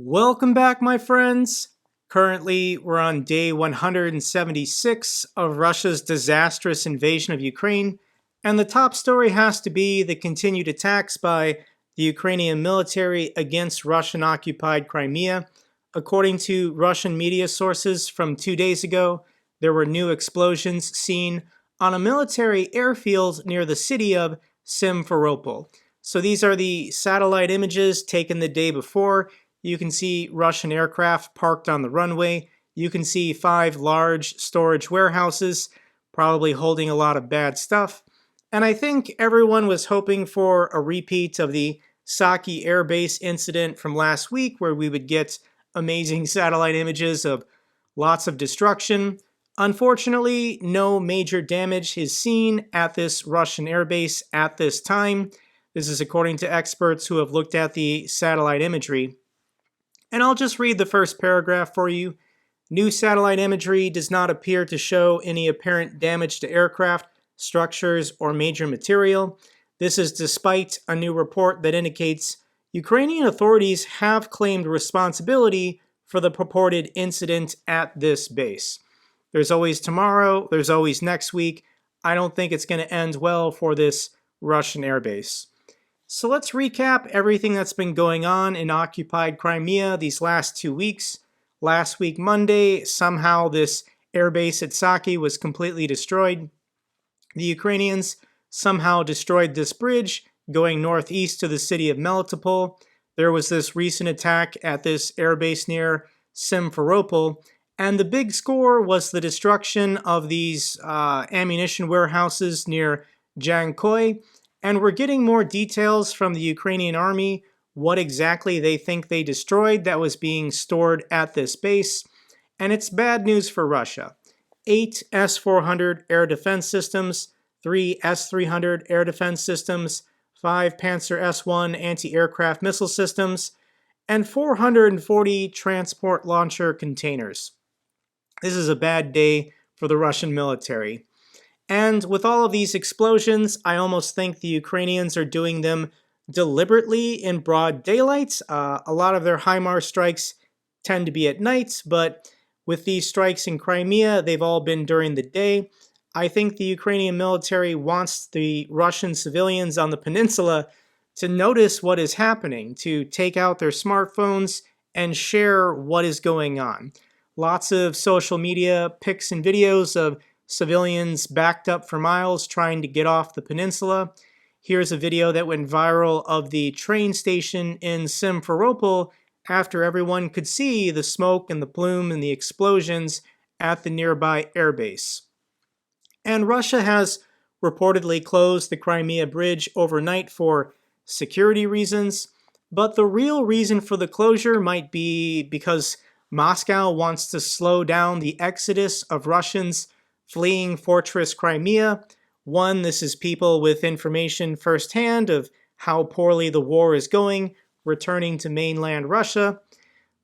Welcome back, my friends. Currently, we're on day 176 of Russia's disastrous invasion of Ukraine, and the top story has to be the continued attacks by the Ukrainian military against Russian-occupied Crimea. According to Russian media sources from 2 days ago, there were new explosions seen on a military airfield near the city of Simferopol. So these are the satellite images taken the day before. You can see Russian aircraft parked on the runway. You can see 5 large storage warehouses, probably holding a lot of bad stuff. And I think everyone was hoping for a repeat of the Saki Airbase incident from last week, where we would get amazing satellite images of lots of destruction. Unfortunately, no major damage is seen at this Russian airbase at this time. This is according to experts who have looked at the satellite imagery. And I'll just read the first paragraph for you. New satellite imagery does not appear to show any apparent damage to aircraft, structures, or major material. This is despite a new report that indicates Ukrainian authorities have claimed responsibility for the purported incident at this base. There's always tomorrow, there's always next week. I don't think it's going to end well for this Russian airbase. So let's recap everything that's been going on in occupied Crimea these last 2 weeks. Last week, Monday, somehow this airbase at Saki was completely destroyed. The Ukrainians somehow destroyed this bridge going northeast to the city of Melitopol. There was this recent attack at this airbase near Simferopol, and the big score was the destruction of these ammunition warehouses near Jankoy. And we're getting more details from the Ukrainian army, what exactly they think they destroyed that was being stored at this base. And it's bad news for Russia. 8 S-400 air defense systems, 3 S-300 air defense systems, 5 Panzer S-1 anti-aircraft missile systems, and 440 transport launcher containers. This is a bad day for the Russian military. And with all of these explosions, I almost think the Ukrainians are doing them deliberately in broad daylight. A lot of their HIMARS strikes tend to be at night, but with these strikes in Crimea, they've all been during the day. I think the Ukrainian military wants the Russian civilians on the peninsula to notice what is happening, to take out their smartphones and share what is going on. Lots of social media pics and videos of civilians backed up for miles trying to get off the peninsula. Here's a video that went viral of the train station in Simferopol after everyone could see the smoke and the plume and the explosions at the nearby airbase. And Russia has reportedly closed the Crimea bridge overnight for security reasons, but the real reason for the closure might be because Moscow wants to slow down the exodus of Russians fleeing Fortress Crimea. One, this is people with information firsthand of how poorly the war is going, returning to mainland Russia.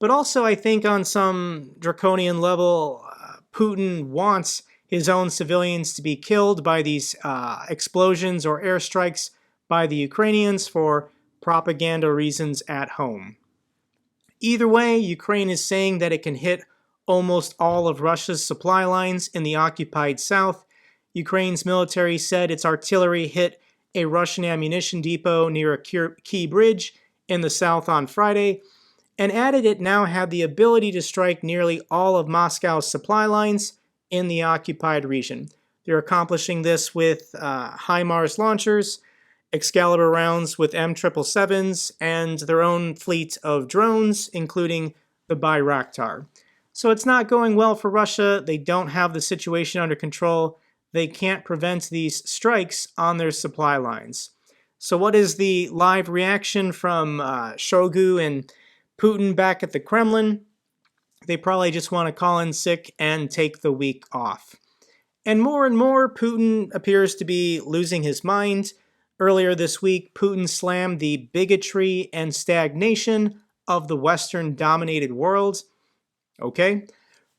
But also, I think on some draconian level, Putin wants his own civilians to be killed by these explosions or airstrikes by the Ukrainians for propaganda reasons at home. Either way, Ukraine is saying that it can hit almost all of Russia's supply lines in the occupied south. Ukraine's military said its artillery hit a Russian ammunition depot near a key bridge in the south on Friday, and added it now had the ability to strike nearly all of Moscow's supply lines in the occupied region. They're accomplishing this with HIMARS launchers, Excalibur rounds with M777s, and their own fleet of drones, including the Bayraktar. So it's not going well for Russia. They don't have the situation under control. They can't prevent these strikes on their supply lines. So what is the live reaction from Shoigu and Putin back at the Kremlin? They probably just want to call in sick and take the week off. And more, Putin appears to be losing his mind. Earlier this week, Putin slammed the bigotry and stagnation of the Western-dominated world. Okay.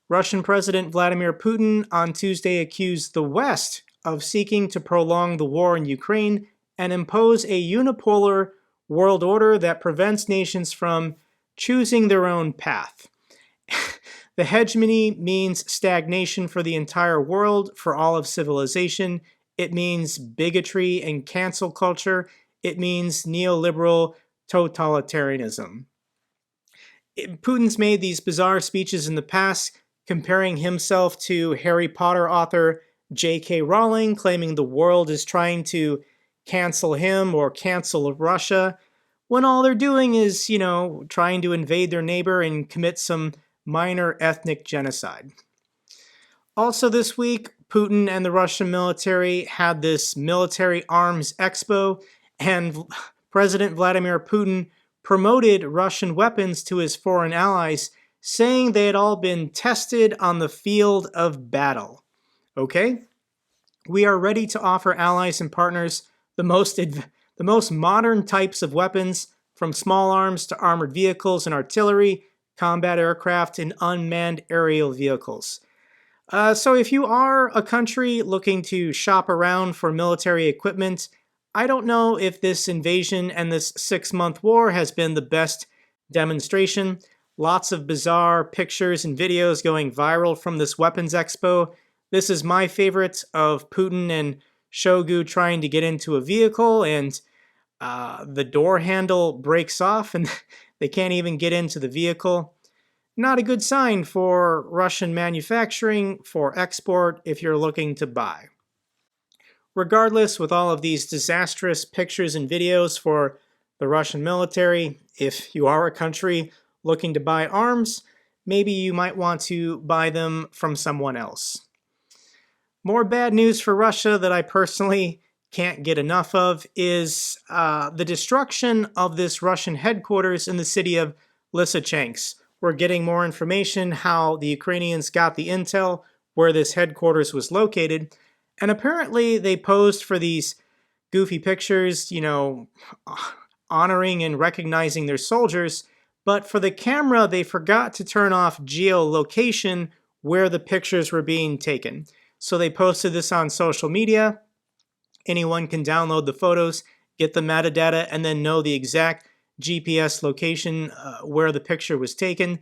Russian President Vladimir Putin on Tuesday accused the West of seeking to prolong the war in Ukraine and impose a unipolar world order that prevents nations from choosing their own path. The hegemony means stagnation for the entire world, for all of civilization. It means bigotry and cancel culture. It means neoliberal totalitarianism. Putin's made these bizarre speeches in the past, comparing himself to Harry Potter author J.K. Rowling, claiming the world is trying to cancel him or cancel Russia, when all they're doing is, trying to invade their neighbor and commit some minor ethnic genocide. Also this week, Putin and the Russian military had this military arms expo, and President Vladimir Putin promoted Russian weapons to his foreign allies, saying they had all been tested on the field of battle. Okay? We are ready to offer allies and partners the most modern types of weapons, from small arms to armored vehicles and artillery, combat aircraft, and unmanned aerial vehicles. So if you are a country looking to shop around for military equipment, I don't know if this invasion and this 6-month war has been the best demonstration. Lots of bizarre pictures and videos going viral from this weapons expo. This is my favorite of Putin and Shoigu trying to get into a vehicle, and the door handle breaks off and they can't even get into the vehicle. Not a good sign for Russian manufacturing, for export, if you're looking to buy. Regardless, with all of these disastrous pictures and videos for the Russian military, if you are a country looking to buy arms, maybe you might want to buy them from someone else. More bad news for Russia that I personally can't get enough of is the destruction of this Russian headquarters in the city of Lysychansk. We're getting more information how the Ukrainians got the intel where this headquarters was located, and apparently they posed for these goofy pictures, honoring and recognizing their soldiers, but for the camera they forgot to turn off geolocation where the pictures were being taken. So they posted this on social media. Anyone can download the photos, get the metadata, and then know the exact GPS location where the picture was taken.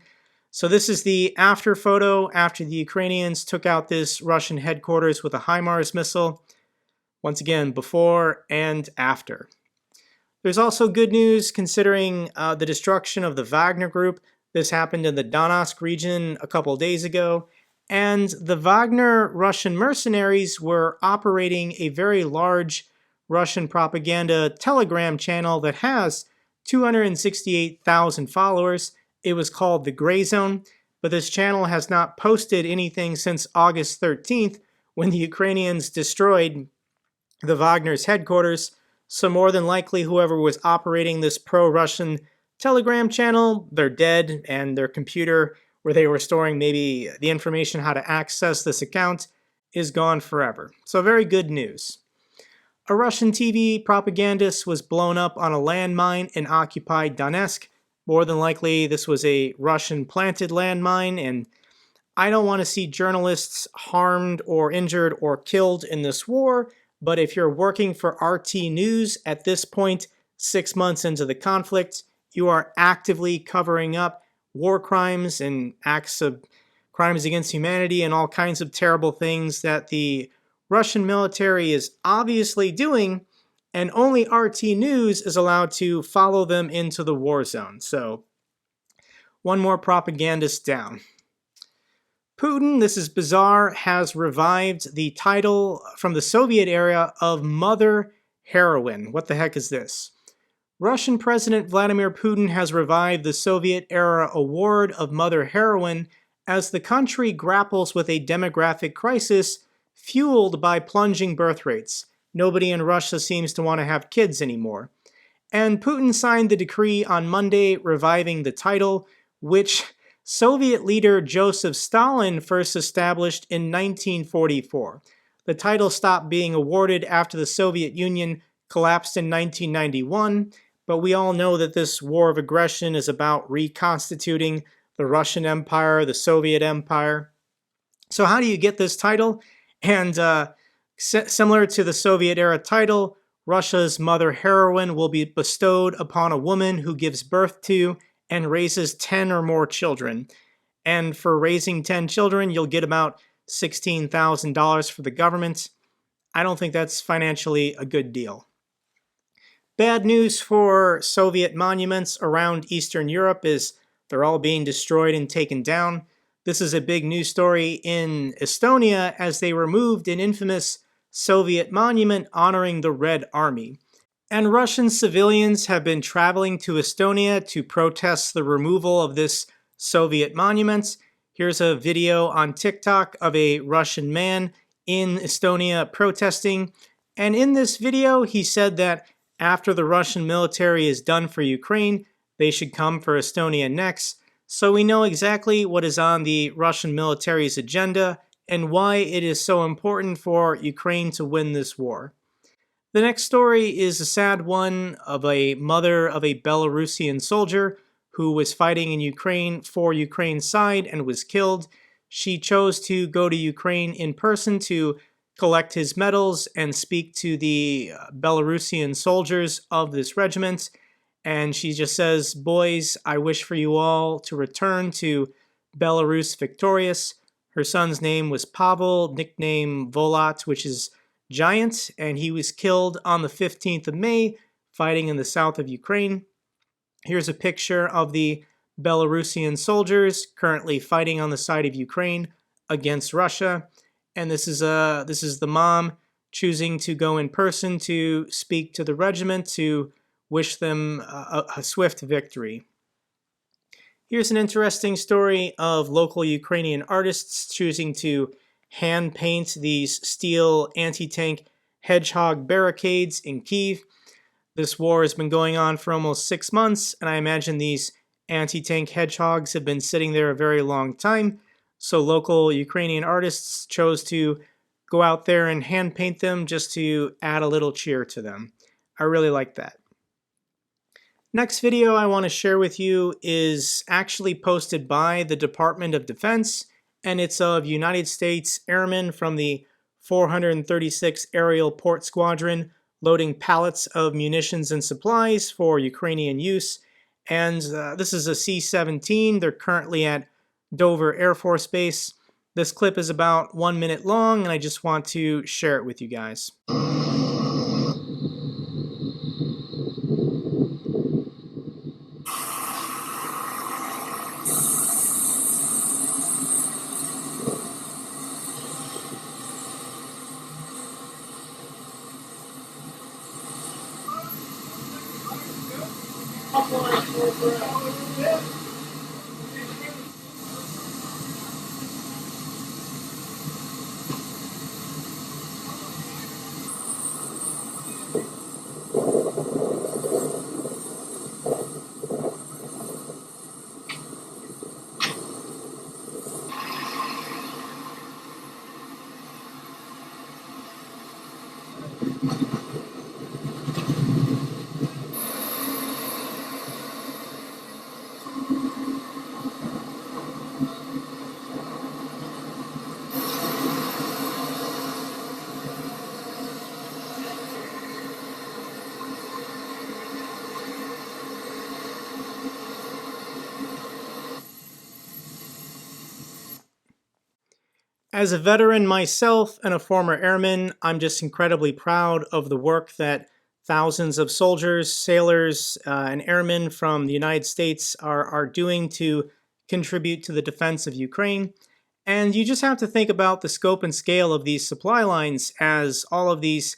So this is the after photo after the Ukrainians took out this Russian headquarters with a HIMARS missile. Once again, before and after. There's also good news considering the destruction of the Wagner group. This happened in the Donetsk region a couple days ago. And the Wagner Russian mercenaries were operating a very large Russian propaganda Telegram channel that has 268,000 followers. It was called the Gray Zone, but this channel has not posted anything since August 13th when the Ukrainians destroyed the Wagner's headquarters. So more than likely whoever was operating this pro-Russian Telegram channel, they're dead, and their computer where they were storing maybe the information how to access this account is gone forever. So very good news. A Russian TV propagandist was blown up on a landmine in occupied Donetsk. More than likely this was a Russian-planted landmine, and I don't want to see journalists harmed or injured or killed in this war, but if you're working for RT News at this point, 6 months into the conflict, you are actively covering up war crimes and acts of crimes against humanity and all kinds of terrible things that the Russian military is obviously doing, and only RT News is allowed to follow them into the war zone. So, one more propagandist down. Putin, this is bizarre, has revived the title from the Soviet era of Mother Heroine. What the heck is this? Russian President Vladimir Putin has revived the Soviet-era award of Mother Heroine as the country grapples with a demographic crisis fueled by plunging birth rates. Nobody in Russia seems to want to have kids anymore. And Putin signed the decree on Monday reviving the title, which Soviet leader Joseph Stalin first established in 1944. The title stopped being awarded after the Soviet Union collapsed in 1991, but we all know that this war of aggression is about reconstituting the Russian Empire, the Soviet Empire. So how do you get this title? And similar to the Soviet-era title, Russia's Mother Heroine will be bestowed upon a woman who gives birth to and raises 10 or more children. And for raising 10 children, you'll get about $16,000 for the government. I don't think that's financially a good deal. Bad news for Soviet monuments around Eastern Europe is they're all being destroyed and taken down. This is a big news story in Estonia as they removed an infamous Soviet monument honoring the Red Army. And Russian civilians have been traveling to Estonia to protest the removal of this Soviet monument. Here's a video on TikTok of a Russian man in Estonia protesting. And in this video, he said that after the Russian military is done for Ukraine, they should come for Estonia next. So we know exactly what is on the Russian military's agenda and why it is so important for Ukraine to win this war. The next story is a sad one of a mother of a Belarusian soldier who was fighting in Ukraine for Ukraine's side and was killed. She chose to go to Ukraine in person to collect his medals and speak to the Belarusian soldiers of this regiment. And she just says, "Boys, I wish for you all to return to Belarus victorious." Her son's name was Pavel, nicknamed Volat, which is giant, and he was killed on the 15th of May, fighting in the south of Ukraine. Here's a picture of the Belarusian soldiers currently fighting on the side of Ukraine against Russia. And this is the mom choosing to go in person to speak to the regiment to wish them a swift victory. Here's an interesting story of local Ukrainian artists choosing to hand paint these steel anti-tank hedgehog barricades in Kyiv. This war has been going on for almost 6 months, and I imagine these anti-tank hedgehogs have been sitting there a very long time. So local Ukrainian artists chose to go out there and hand paint them just to add a little cheer to them. I really like that. Next video I want to share with you is actually posted by the Department of Defense, and it's of United States airmen from the 436 Aerial Port Squadron loading pallets of munitions and supplies for Ukrainian use. And this is a C-17. They're currently at Dover Air Force Base. This clip is about 1 minute long, and I just want to share it with you guys. As a veteran myself and a former airman, I'm just incredibly proud of the work that thousands of soldiers, sailors, and airmen from the United States are doing to contribute to the defense of Ukraine. And you just have to think about the scope and scale of these supply lines as all of these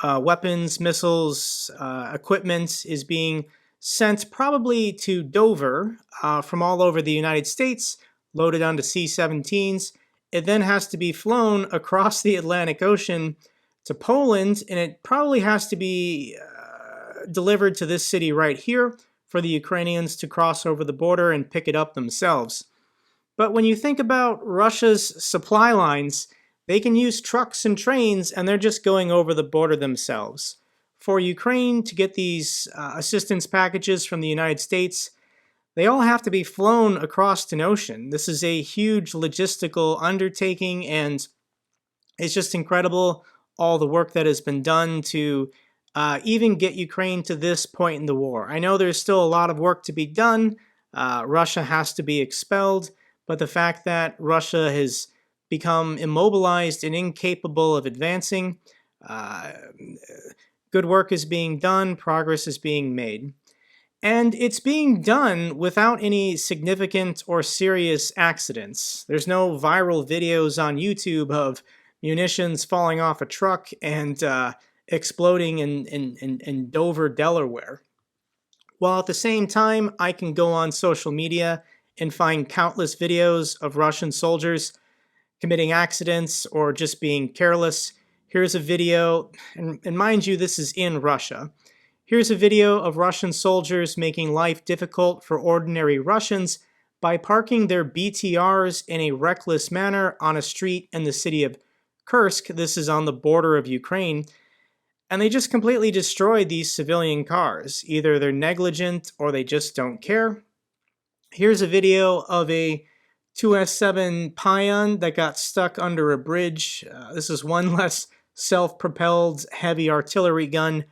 weapons, missiles, equipment is being sent probably to Dover from all over the United States, loaded onto C-17s. It then has to be flown across the Atlantic Ocean to Poland, and it probably has to be delivered to this city right here for the Ukrainians to cross over the border and pick it up themselves. But when you think about Russia's supply lines, they can use trucks and trains, and they're just going over the border themselves. For Ukraine to get these assistance packages from the United States, they all have to be flown across an ocean. This is a huge logistical undertaking, and it's just incredible all the work that has been done to even get Ukraine to this point in the war. I know there's still a lot of work to be done. Russia has to be expelled, but the fact that Russia has become immobilized and incapable of advancing, uh, good work is being done, progress is being made. And it's being done without any significant or serious accidents. There's no viral videos on YouTube of munitions falling off a truck and exploding in Dover, Delaware. While at the same time, I can go on social media and find countless videos of Russian soldiers committing accidents or just being careless. Here's a video, and mind you, this is in Russia. Here's a video of Russian soldiers making life difficult for ordinary Russians by parking their BTRs in a reckless manner on a street in the city of Kursk. This is on the border of Ukraine. And they just completely destroyed these civilian cars. Either they're negligent or they just don't care. Here's a video of a 2S7 Pion that got stuck under a bridge. This is one less self-propelled heavy artillery gun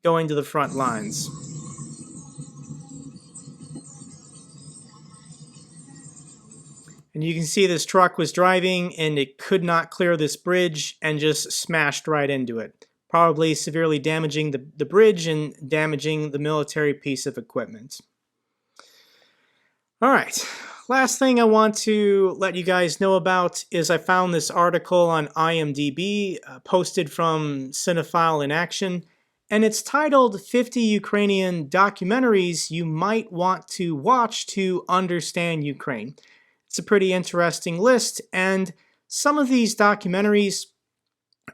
going to the front lines. And you can see this truck was driving and it could not clear this bridge and just smashed right into it, probably severely damaging the bridge and damaging the military piece of equipment. All right, last thing I want to let you guys know about is I found this article on IMDb posted from Cinephile in Action, and it's titled 50 Ukrainian Documentaries You Might Want to Watch to Understand Ukraine. It's a pretty interesting list, and some of these documentaries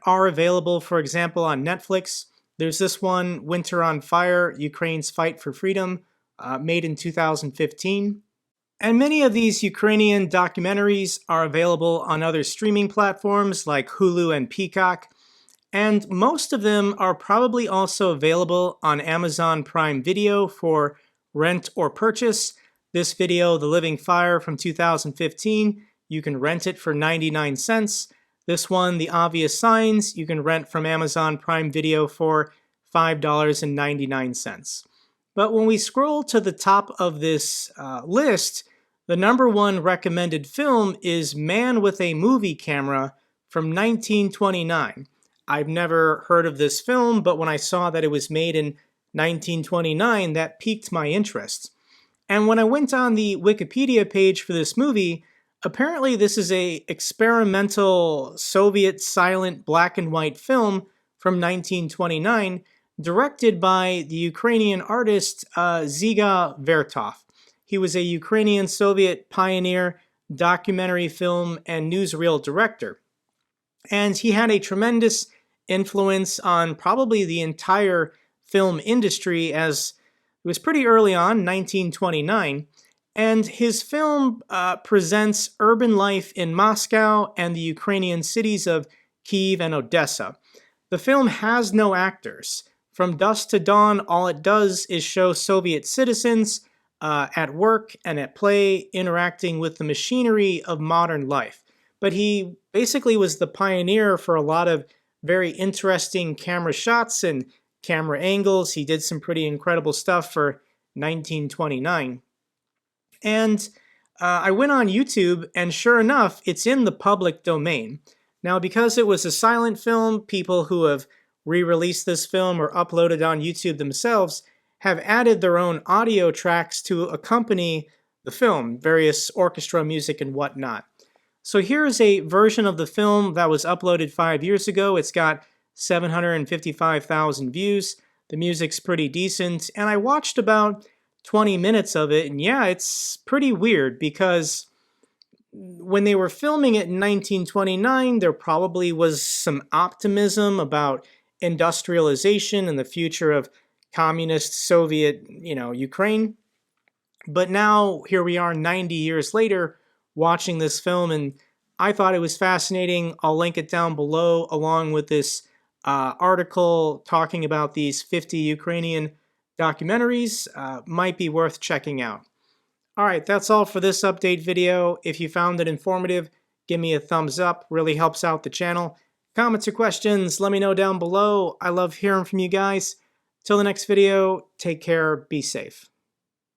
are available, for example, on Netflix. There's this one, Winter on Fire, Ukraine's Fight for Freedom, made in 2015. And many of these Ukrainian documentaries are available on other streaming platforms like Hulu and Peacock. And most of them are probably also available on Amazon Prime Video for rent or purchase. This video, The Living Fire from 2015, you can rent it for 99 cents. This one, The Obvious Signs, you can rent from Amazon Prime Video for $5.99. But when we scroll to the top of this list, the number one recommended film is Man with a Movie Camera from 1929. I've never heard of this film, but when I saw that it was made in 1929, that piqued my interest. And when I went on the Wikipedia page for this movie, apparently this is an experimental Soviet silent black and white film from 1929, directed by the Ukrainian artist Zyga Vertov. He was a Ukrainian Soviet pioneer, documentary film, and newsreel director. And he had a tremendous influence on probably the entire film industry, as it was pretty early on, 1929, and his film presents urban life in Moscow and the Ukrainian cities of Kyiv and Odessa. The film has no actors. From dusk to dawn, all it does is show Soviet citizens at work and at play, interacting with the machinery of modern life. But he basically was the pioneer for a lot of very interesting camera shots and camera angles. He did some pretty incredible stuff for 1929. And I went on YouTube, and sure enough, it's in the public domain. Now, because it was a silent film, people who have re-released this film or uploaded on YouTube themselves have added their own audio tracks to accompany the film, various orchestra music and whatnot. So here's a version of the film that was uploaded 5 years ago. It's got 755,000 views. The music's pretty decent, and I watched about 20 minutes of it, and yeah, it's pretty weird because when they were filming it in 1929, there probably was some optimism about industrialization and the future of communist Soviet, Ukraine. But now, here we are 90 years later, watching this film, and I thought it was fascinating. I'll link it down below, along with this article talking about these 50 Ukrainian documentaries. Might be worth checking out. Alright, that's all for this update video. If you found it informative, give me a thumbs up. Really helps out the channel. Comments or questions, let me know down below. I love hearing from you guys. Till the next video, take care, be safe.